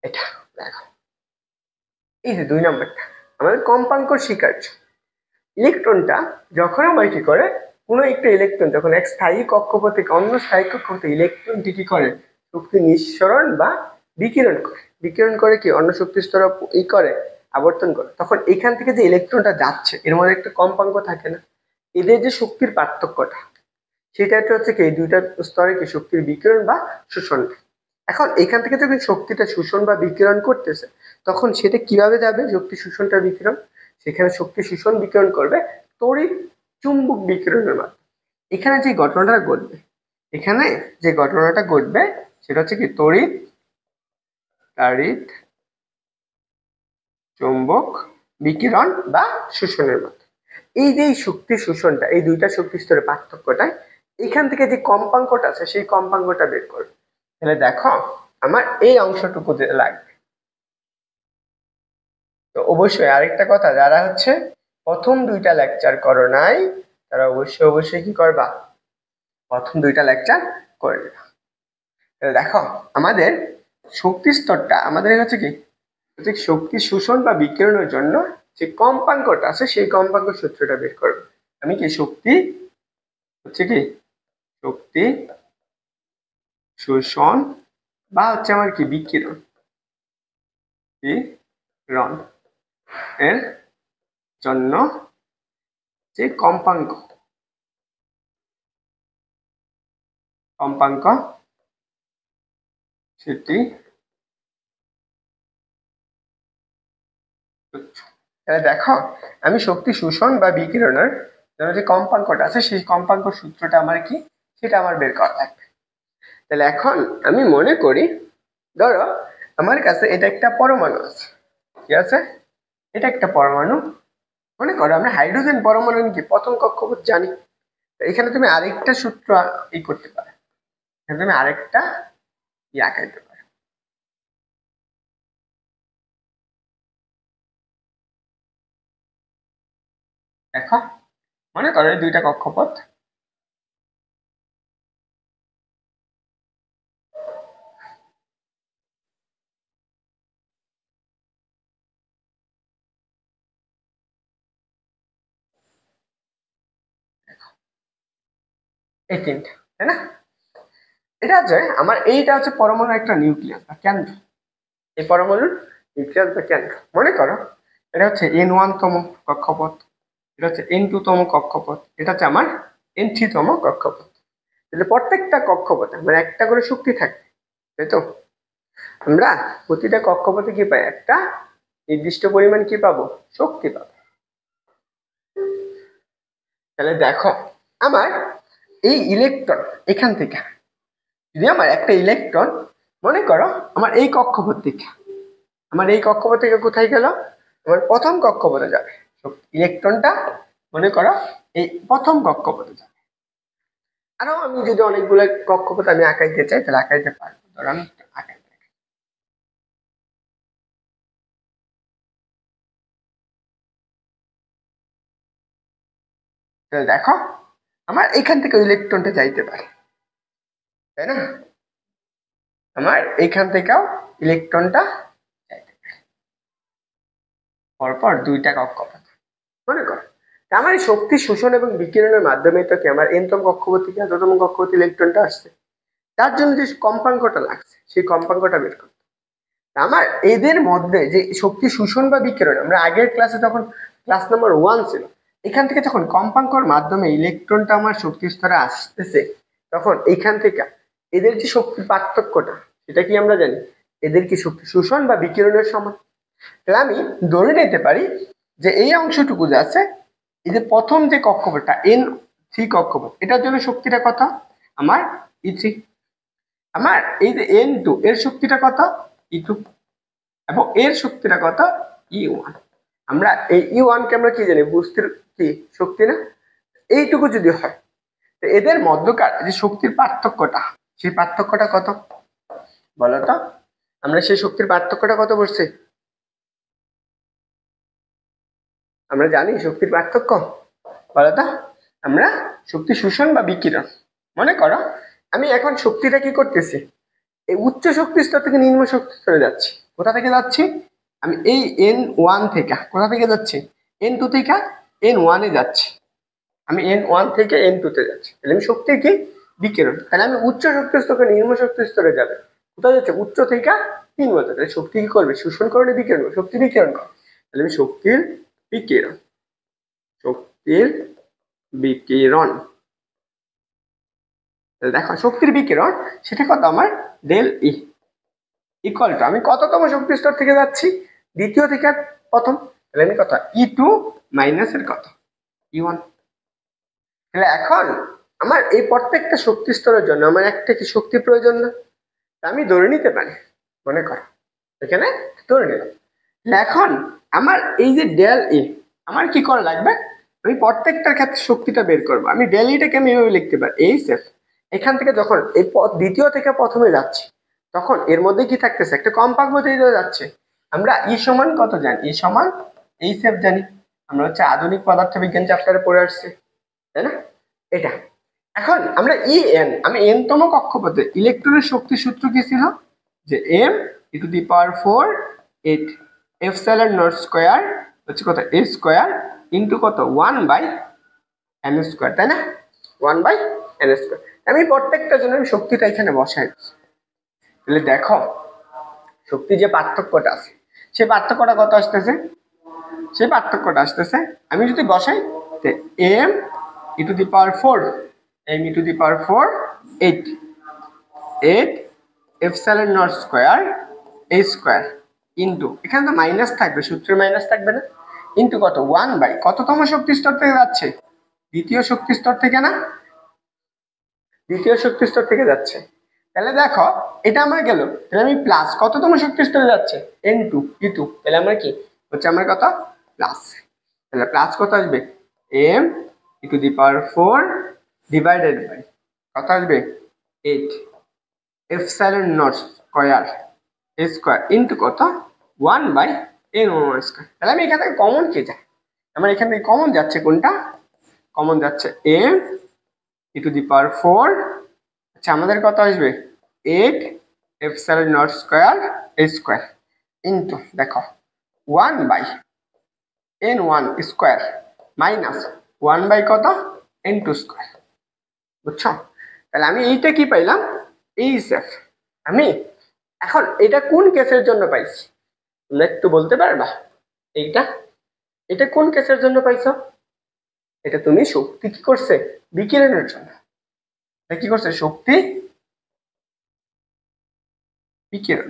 এটা দেখো, এই যে 2 নম্বরটা আমাদের কম্পাঙ্ক স্বীকার্য। ইলেকট্রনটা যখন আমার কি করে, কোনো একটা ইলেকট্রন যখন এক স্থায়ী কক্ষপথ থেকে অন্য স্থায়ী কক্ষপথে ইলেকট্রনটি কি করে, শক্তি নিঃসরণ বা বিকিরণ করে। বিকিরণ করে কি অন্য শক্তি স্তর ই করে, আবর্তন করে। তখন এখান থেকে যে ইলেকট্রনটা যাচ্ছে এর মধ্যে একটা কম্পাঙ্ক থাকে না, এদের যে শক্তির পার্থক্যটা, সেটা হচ্ছে কি এই দুইটা স্তরে কি শক্তির বিকিরণ বা শোষণ। এখন এখান থেকে যখন শক্তিটা শোষণ বা বিকিরণ করতেছে, তখন সেটা কিভাবে যাবে শক্তি শোষণটা বিকিরণ, সেখানে শক্তি শোষণ বিকিরণ করবে তড়িৎ চুম্বক বিকিরণের মাধ্যমে। এখানে যে ঘটনাটা ঘটবে, এখানে যে ঘটনাটা ঘটবে সেটা হচ্ছে কি তড়িৎ তাড়িৎ চুম্বক বিকিরণ বা শোষণের মাধ্যমে। এই যে শক্তি শোষণটা, এই দুইটা শক্তি স্তরের পার্থক্যটাই এখান থেকে যে কম্পাঙ্কটা আছে সেই কম্পাঙ্কটা বের করবে। তাহলে দেখো আমার এই অংশটুকু লাগবে। তো অবশ্যই আরেকটা কথা, যারা হচ্ছে প্রথম 2টা লেকচার করো নাই তারা অবশ্যই কি করবা, প্রথম 2টা লেকচার করে নেবা। তাহলে দেখো আমাদের শক্তি স্তরটা আমাদের হচ্ছে কি, হচ্ছে শক্তি শোষণ বা বিকিরণের জন্য যে কম্পাঙ্কটা আছে সেই কম্পাঙ্ক সূত্রটা বের করবে। আমি কি শক্তি হচ্ছে কি শক্তি শোষণ বা হচ্ছে আমার কি বিকিরণ এর জন্য যে কম্পাঙ্ক সেটি তাহলে দেখো আমি শক্তি শোষণ বা বিকিরণের জন্য যে কম্পাঙ্কটা আছে সেই কম্পাঙ্ক সূত্রটা আমার কি, সেটা আমার বের করা লাগবে। তাহলে এখন আমি মনে করি, ধরো আমার কাছে এটা একটা পরমাণু আছে, ঠিক আছে, এটা একটা পরমাণু। মনে করো আমরা হাইড্রোজেন পরমাণু কি প্রথম কক্ষপথ জানি। এখানে তুমি আরেকটা সূত্র ই করতে পারো, এখানে তুমি আরেকটা আঁকাইতে পারো। দেখো মনে করো এই 2টা কক্ষপথ, এই 3টা, তাই না? এটা হচ্ছে আমার, এইটা হচ্ছে পরমাণু একটা নিউক্লিয়াস বা কেন্দ্র। এই পরমাণুর নিউক্লিয়াস বা কেন্দ্র। মনে করো এটা হচ্ছে N1 তম কক্ষপথ, এটা হচ্ছে N2 তম কক্ষপথ, এটা হচ্ছে আমার N3 তম কক্ষপথ। তাহলে প্রত্যেকটা কক্ষপথে মানে একটা করে শক্তি থাকে, তাই তো? আমরা প্রতিটা কক্ষপথে কি পাই, একটা নির্দিষ্ট পরিমাণ কি পাবো, শক্তি পাবো। তাহলে দেখো আমার এই ইলেকট্রন এখান থেকে, যদি আমার একটা ইলেকট্রন মনে করো আমার এই কক্ষপথ থেকে, আমার এই কক্ষপথ থেকে কোথায় গেল, আমার প্রথম কক্ষপথে যাবে। ইলেকট্রনটা মনে করো এই প্রথম কক্ষপথে যাবে। আরো আমি যদি অনেকগুলো কক্ষপথ আমি আঁকাইতে চাই তাহলে আঁকাইতে পারবো। ধরো আমি আঁকাইতে, তাহলে দেখো আমার এখান থেকে ইলেকট্রনটা যাইতে পারে, তাই না? আমার এইখান থেকেও ইলেকট্রনটা যাইতে পারে, পরপর 2টা কক্ষপথ। মনে করো আমার এই শক্তি শোষণ এবং বিকিরণের মাধ্যমে তো কি আমার এনতম কক্ষপথ থেকে যতম কক্ষপথ ইলেকট্রনটা আসছে, তার জন্য যে কম্পাঙ্কটা লাগছে সেই কম্পাঙ্কটা বের করতে। আমার এদের মধ্যে যে শক্তি শোষণ বা বিকিরণ, আমরা আগের ক্লাসে যখন ক্লাস নাম্বার 1 ছিল, এখান থেকে যখন কম্পাঙ্কর মাধ্যমে ইলেকট্রনটা আমার শক্তি স্তরে আসতেছে, তখন এইখান থেকে এদের যে শক্তির পার্থক্যটা সেটা কি আমরা জানি, এদের কি শক্তি শোষণ বা বিকিরণের সমান। তাহলে আমি ধরে নিতে পারি যে এই অংশটুকু যে আছে, এই যে প্রথম যে কক্ষপথটা N3 কক্ষপথ, এটার জন্য শক্তিটা কত, আমার E3। আমার এই যে N2 এর শক্তিটা কত, E2। এবং এর শক্তিটা কত, E1। আমরা এই E1 কে আমরা কি জানি, বস্তুর কি শক্তি না, এইটুকু যদি হয় তো এদের মধ্যকার যে শক্তির পার্থক্যটা, সেই পার্থক্যটা কত বলতো? আমরা সেই শক্তির পার্থক্যটা কত বলছি, আমরা জানি শক্তির পার্থক্য বলতো? আমরা শক্তি শোষণ বা বিকিরণ, মনে করো আমি এখন শক্তিটা কি করতেছি, এই উচ্চ শক্তি স্তর থেকে নিম্ন শক্তি স্তরে যাচ্ছি, কোথা থেকে যাচ্ছি, আমি এই n1 থেকে কোথা থেকে যাচ্ছি, n2 থেকে n1 এ যাচ্ছি, আমি n1 থেকে n2 তে যাচ্ছি, তাহলে আমি শক্তি কি বিকিরণ, তাহলে আমি উচ্চ শক্তি স্তরে নিম্ন শক্তি স্তরে যাবে, কোথায় যাচ্ছে উচ্চ থেকে নিম্ন, তাহলে শক্তি কি করবে শোষণ করবে বিকিরণ করবে, শক্তি বিকিরণ করে, তাহলে আমি শক্তির বিকিরণ, শক্তির বিকিরণ, দেখো শক্তির বিকিরণ সেটা কত আমার ডেল ই ইকুয়াল টু, আমি কততম শক্তি স্তর থেকে যাচ্ছি, দ্বিতীয় থেকে প্রথম, তাহলে আমি কত E2 মাইনাস এর কত E1, তাহলে এখন আমার এই প্রত্যেকটা শক্তি স্তরের জন্য আমার একটা কি শক্তি প্রয়োজন না, আমি ধরে নিতে পারি, মনে করো এখানে ধরে নিলাম, এখন আমার এই যে ডেল ই আমার কি করা লাগবে, আমি প্রত্যেকটার ক্ষেত্রে শক্তিটা বের করবো, আমি ডেল ইটাকে আমি এভাবে লিখতে পারি এইচএফ, এখান থেকে যখন এই দ্বিতীয় থেকে প্রথমে যাচ্ছি তখন এর মধ্যে কি থাকতেছে একটা কম্পাঙ্ক দিয়ে যাচ্ছে, আমরা ই সমান কত জানি, ই সমান এইচএফ জানি, আমরা হচ্ছে আধুনিক পদার্থবিজ্ঞান চ্যাপ্টারে পড়ে আসছি, তাই না, এটা এখন আমরা আমি n তম কক্ষপথে ইলেকট্রনের শক্তি সূত্র কি ছিল, যে m e⁴ 8 epsilon not square হচ্ছে কত a স্কয়ার ইনটু কত 1/n স্কয়ার, তাই না 1/n স্কয়ার, আমি প্রত্যেকটার জন্য আমি শক্তিটা এখানে বসাই, তাহলে দেখো শক্তি যে পার্থক্যটা আছে সেই পার্থক্যটা কত আসতেছে, সেই পার্থক্যটা আসতেছে আমি যদি বসাই m e⁴ m e⁴ 8 epsilon not square a square into, এখানে তো মাইনাস থাকবে, সূত্রে মাইনাস থাকবে না, ইনটু কত 1 কততম শক্তি স্তর থেকে যাচ্ছে, দ্বিতীয় শক্তি স্তর থেকে না, দ্বিতীয় শক্তি স্তর থেকে যাচ্ছে, তাহলে দেখো এটা আমার গেল, তাহলে আমি প্লাস কততম শক্তি স্তরে যাচ্ছে n2 E2, তাহলে আমার কি হচ্ছে আমার কত প্লাস, তাহলে প্লাস কত আসবে m e⁴ ডিভাইডেড বাই কত আসবে 8 epsilon not square a square into কত 1/n স্কয়ার, তাহলে আমি এখান থেকে কমন কি যায়, আমার এখান থেকে কমন যাচ্ছে কোনটা, কমন যাচ্ছে m e⁴, আচ্ছা আমাদের কত আসবে 8 epsilon not square a square into দেখো 1/n1 স্কয়ার মাইনাস 1 কত n2 স্কয়ার, বুঝছো, তাহলে আমি এইটা কি পাইলাম এইচএফ, আমি এখন এটা কোন কেসের জন্য পাইছি তোমরা একটু বলতে পারবা, এইটা এটা কোন কেসের জন্য পাইছো, এটা তুমি শক্তি কি করছে বিকিরণের জন্য, এটা কি করছে শক্তি বিকিরণ,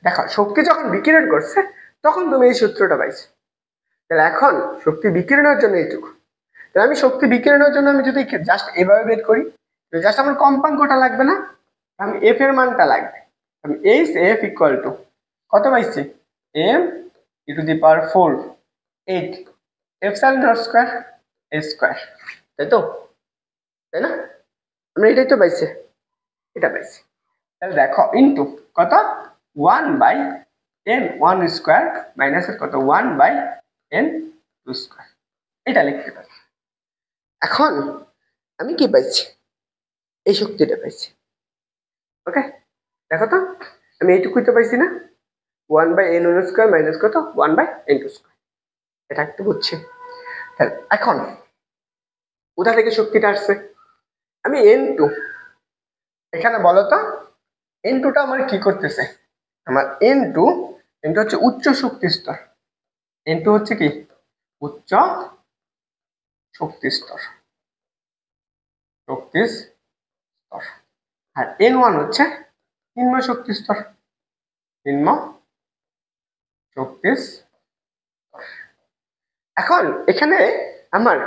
দেখো শক্তি যখন বিকিরণ করছে তখন তুমি এই সূত্রটা পাইছো, তাহলে এখন শক্তি বিকিরণের জন্য এইটুকু, তাহলে আমি শক্তি বিকিরণের জন্য আমি যদি জাস্ট এভাবে বের করি, জাস্ট আমার কম্পাঙ্কটা লাগবে না, আমি এফ এর মানটা লাগবে, আমি এইচ এফ ইকুয়াল টু কত পাইছি m e⁴ 8 epsilon not square a square, তাই তো, তাই না, আমরা এটাই তো পাইছি, এটা পাইছি, তাহলে দেখো ইনটু কত 1/n1 স্কয়ার মাইনাস এর কত 1/n2 স্কয়ার, এটা লিখতে পারি, এখন আমি কি পাইছি এই শক্তিটা পাইছি, ওকে দেখো তো আমি এইটুকুই তো পাইছি না 1/n1 স্কয়ার মাইনাস কত 1/n2 স্কয়ার, এটা একটু বুঝছি, তাহলে এখন কোথা থেকে শক্তিটা আসছে, আমি n2 এখানে বলো তো n2টা আমার কি করতেছে, আমার n2 হচ্ছে উচ্চ শক্তি স্তর, n2 হচ্ছে কি উচ্চ শক্তি স্তর, শক্তি স্তর, আর n1 হচ্ছে নিম্ন শক্তি স্তর, নিম্ন শক্তি স্তর, এখন এখানে আমার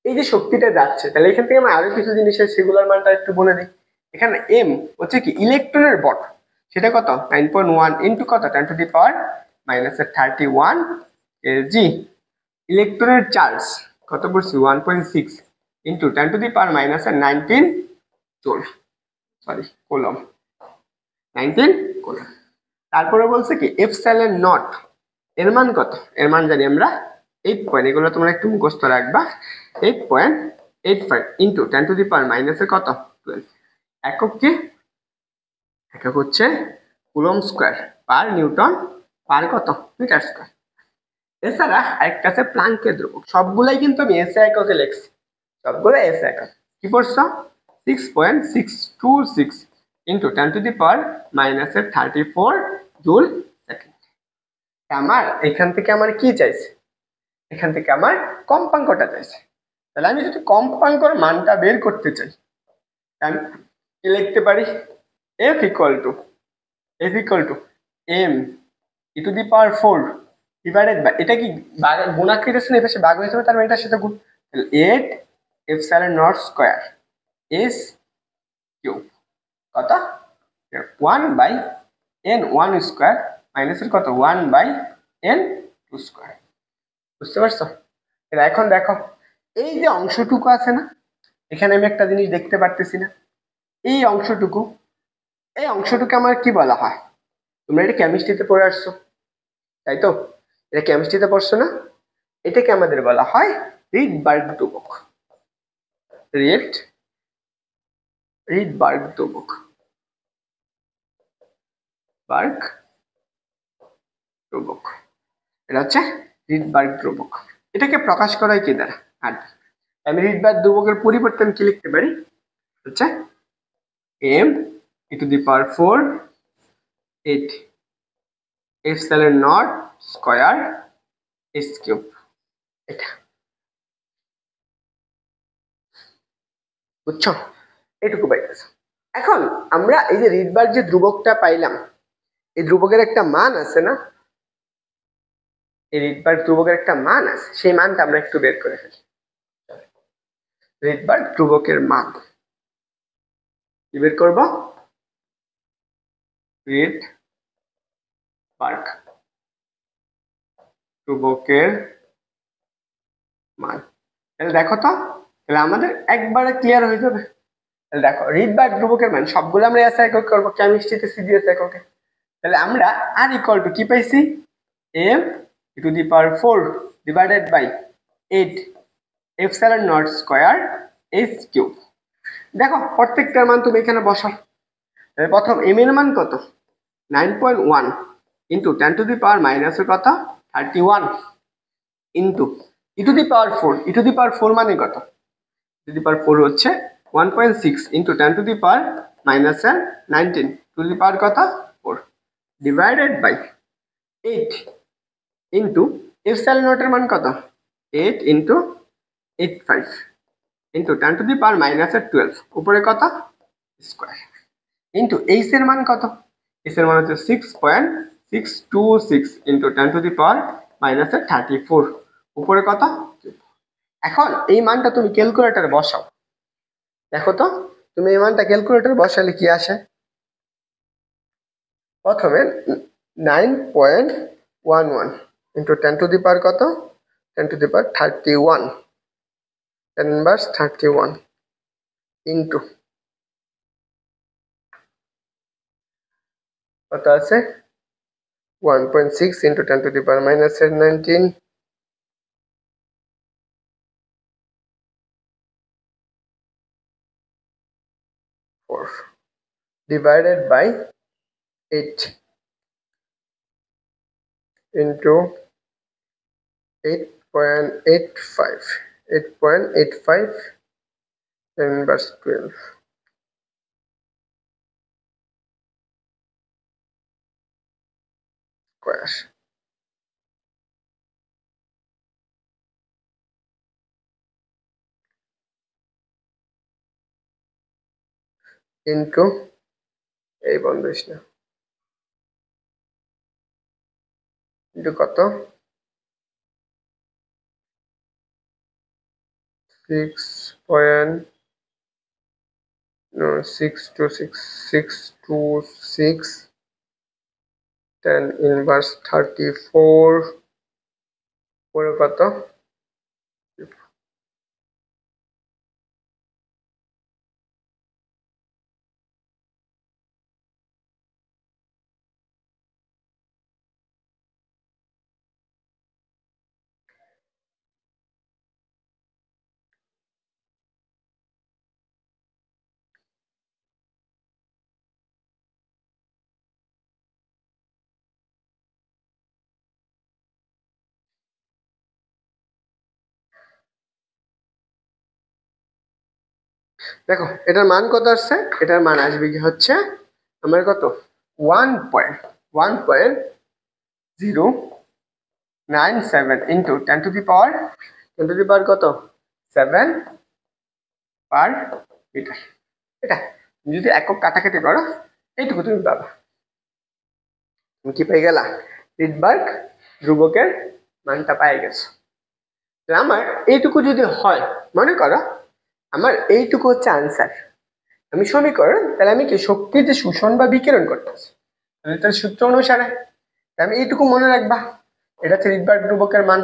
এই যে শক্তিটা যাচ্ছে, তাহলে এখান থেকে আমার আরো কিছু জিনিস আছে সেগুলোর মানটা একটু বলে দিই, এখানে m হচ্ছে কি ইলেকট্রনের ভর, সেটা কত 9.1 ইনটু কত 10⁻⁻31 kg, ইলেকট্রনের চার্জ কত পড়ছি 1.6 ইনটু 10⁻⁻19 জোল, সরি কুলম, 19 কুলম, তারপরে বলছে কি এপসাইলন নট এর মান কত, এর মান জানি আমরা 8 পয়েন্ট, এগুলো তোমরা একটু মুখস্থ রাখবা 8.85 ইনটু 10⁻⁻⁻ কত 12, একক কি একক হচ্ছে কুলম্ব স্কোয়ার পার নিউটন পার কত মিটার স্কোয়ার। এছাড়া আরেকটা আছে প্লাঙ্কের ধ্রুবক, সবগুলাই কিন্তু আমি এসে এককে লিখছি, সবগুলো এসে একক। কি পড়ছো? 6.626 ইন্টু 10⁻⁻34 জুল সেকেন্ড। আমার এখান থেকে আমার কি চাইছে? এখান থেকে আমার কম্পাঙ্কটা চাইছে। তাহলে আমি যদি কম্পাঙ্কর মানটা বের করতে চাই, আমি কি লিখতে পারি? F equal to M E to the power 4 divided by, এটা কি গুণাকৃত আছে না, এই পাশে ভাগ হয়ে যাবে, তার মানে এটার সাথে গুণ। 8 epsilon not square S cube কত 1/n 1 স্কয়ার মাইনাস এর কত 1/n 2 স্কয়ার। বুঝতে পারছো? এখন দেখো এই যে অংশটুকু আছে না, এখানে আমি একটা জিনিস দেখতে পারতেছি না, এই অংশটুকু আমার কি বলা হয়? তোমরা এটা কেমিস্ট্রিতে পড়ে আসছো, তাই তো? এটা কেমিস্ট্রিতে পড়ছো না? এটাকে আমাদের বলা হয় রিডবার্গ ধ্রুবক। রিডবার্গ ধ্রুবক, এটা হচ্ছে রিডবার্গ ধ্রুবক। এটাকে প্রকাশ করা হয় কি দ্বারা? আর আমি রিডবার্গ ধ্রুবকের পরিবর্তে আমি কি লিখতে পারি? হচ্ছে m e to the power 4 8 epsilon naught square s cube। এটা বুঝছো? এটুকু পাইতেছো। এখন আমরা এই যে রিডবার্গ যে ধ্রুবকটা পাইলাম, এই ধ্রুবকের একটা মান আছে না, এই রিডবার্গ ধ্রুবকের একটা মান আছে, সেই মানটা আমরা একটু বের করে ফেলি। রিডবার্গ ধ্রুবকের মান কি বের করব? রিডবার্গ ধ্রুবকের মান, তাহলে দেখো তো, তাহলে আমাদের একবারে ক্লিয়ার হয়ে যাবে। তাহলে দেখো রিডবার্গ ধ্রুবকের মান সবগুলো আমরা এসআই একক করব, কেমিস্ট্রিতে সিজিএস এককে। তাহলে আমরা আর ইকুয়াল টু কি পাইছি? m e to the power 4 divided by 8 epsilon naught square s cube। দেখো প্রত্যেকটার মান তুমি এখানে বসাও। তাহলে প্রথম m এর মান কত? 9.1 into 10 to the power minus কত 31 into e to the power 4, e to the power 4 মানে কত? টু দি পাওয়ার 4 হচ্ছে 1.6 into 10 to the power minus 19 to the power কত 4 ডিভাইডেড বাই 8 ইন্টু এপসাইলন নটের মান কত? 8 into 85 into 10 to the power minus 12 উপরে কত স্কয়ার ইন্টু এইচ এর মান কত? এইচ এর মান হচ্ছে 6.626 into 10 to the power minus 34 উপরে কত। এখন এই মানটা তুমি ক্যালকুলেটরে বসাও, দেখো তো তুমি এই মানটা ক্যালকুলেটরে বসালে কি আসে? প্রথমে 9.11 ইন্টু 10 টু দি পাওয়ার কত 10 to the power 31 10 inverse 31 into কত আছে 1.6 into 10 to the power minus 19 4 divided by 8 into 8.85 8.85 10 inverse 12 square into এই বন্ধ না into কত 6. No, 626 10 inverse 34 পরে কত দেখো এটার মান কত আসছে, এটার মান আসবে কি হচ্ছে আমার কত 1.097 ইন্টু 10 টু দি পাওয়ার কত 7 পার মিটার। এটা তুমি যদি একক কাটাকাটি করো এইটুকু তুমি পাবা। তুমি কি পেয়ে গেলা, রিডবার্গ ধ্রুবকের মানটা পেয়ে গেছো। আমার এইটুকু যদি হয়, মনে করো আমার এইটুকু হচ্ছে আনসার, আমি সমীকরণ, তাহলে আমি কি শক্তির যে শোষণ বা বিকিরণ করতেছি তার সূত্র অনুসারে আমি এইটুকু মনে রাখবা, এটা হচ্ছে রিডবার্গ ধ্রুবকের মান,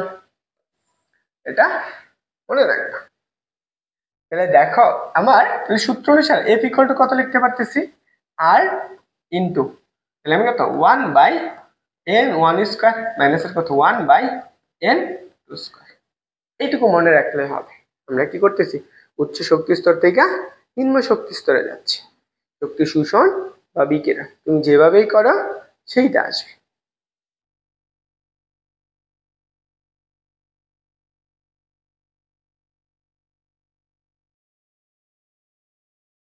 এটা মনে রাখবা। তাহলে দেখো আমার সূত্র অনুসারে এফ ইকুয়াল টু কত লিখতে পারতেছি, আর ইন্টু তাহলে আমি কত 1/n1² মাইনাস এর কত 1/n2²। এইটুকু মনে রাখলে হবে। আমরা কি করতেছি, উচ্চ শক্তি স্তর থেকে নিম্ন শক্তি স্তরে যাচ্ছি, শক্তি শোষণ বা বিকিরণ তুমি যেভাবেই করো সেইটা আসবে।